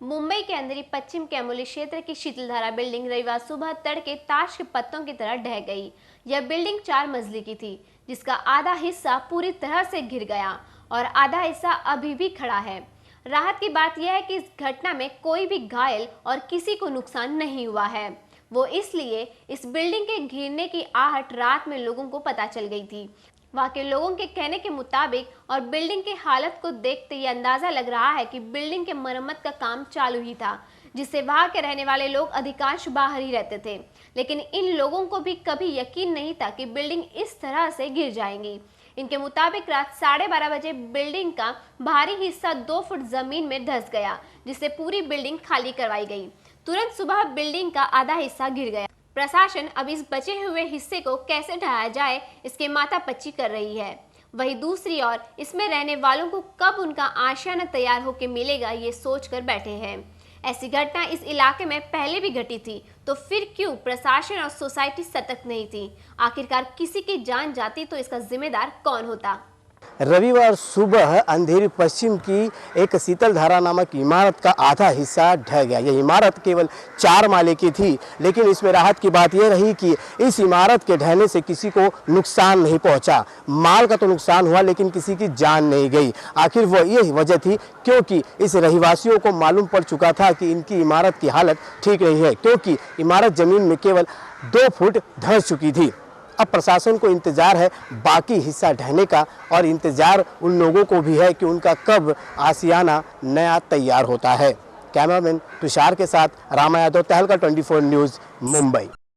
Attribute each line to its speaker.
Speaker 1: मुंबई के अंदरी पश्चिम कैमोली क्षेत्र की शीतलधारा बिल्डिंग रविवार सुबह तड़के ताश के पत्तों की तरह ढह गई। यह बिल्डिंग 4 मंजिली की थी, जिसका आधा हिस्सा पूरी तरह से गिर गया और आधा हिस्सा अभी भी खड़ा है। राहत की बात यह है कि इस घटना में कोई भी घायल और किसी को नुकसान नहीं हुआ है। वो इसलिए इस बिल्डिंग के गिरने की आहट रात में लोगों को पता चल गई थी। वहां के लोगों के कहने के मुताबिक और बिल्डिंग की हालत को देखते ये अंदाजा लग रहा है कि बिल्डिंग के मरम्मत का काम चालू ही था, जिससे वहां के रहने वाले लोग अधिकांश बाहर ही रहते थे। लेकिन इन लोगों को भी कभी यकीन नहीं था कि बिल्डिंग इस तरह से गिर जाएंगी। इनके मुताबिक रात 12:30 बजे बिल्डिंग का बाहरी हिस्सा 2 फुट जमीन में धंस गया, जिससे पूरी बिल्डिंग खाली करवाई गई। तुरंत सुबह बिल्डिंग का आधा हिस्सा गिर गया। प्रशासन अब इस बचे हुए हिस्से को कैसे ढाया जाए, इसके माथापच्ची कर रही है। वहीं दूसरी ओर इसमें रहने वालों को कब उनका आशियाना तैयार होकर मिलेगा, ये सोच कर बैठे हैं। ऐसी घटना इस इलाके में पहले भी घटी थी, तो फिर क्यों प्रशासन और सोसाइटी सतर्क नहीं थी? आखिरकार किसी की जान जाती तो इसका जिम्मेदार कौन होता?
Speaker 2: रविवार सुबह अंधेरी पश्चिम की एक शीतलधारा नामक इमारत का आधा हिस्सा ढह गया। यह इमारत केवल 4 माले की थी, लेकिन इसमें राहत की बात यह रही कि इस इमारत के ढहने से किसी को नुकसान नहीं पहुंचा। माल का तो नुकसान हुआ, लेकिन किसी की जान नहीं गई। आखिर वो यही वजह थी क्योंकि इस रहवासियों को मालूम पड़ चुका था कि इनकी इमारत की हालत ठीक नहीं है, क्योंकि इमारत जमीन में केवल 2 फुट धंस चुकी थी। अब प्रशासन को इंतजार है बाकी हिस्सा ढहने का, और इंतजार उन लोगों को भी है कि उनका कब आशियाना नया तैयार होता है। कैमरामैन तुषार के साथ रामा यादव, तहलका 24 न्यूज़, मुंबई।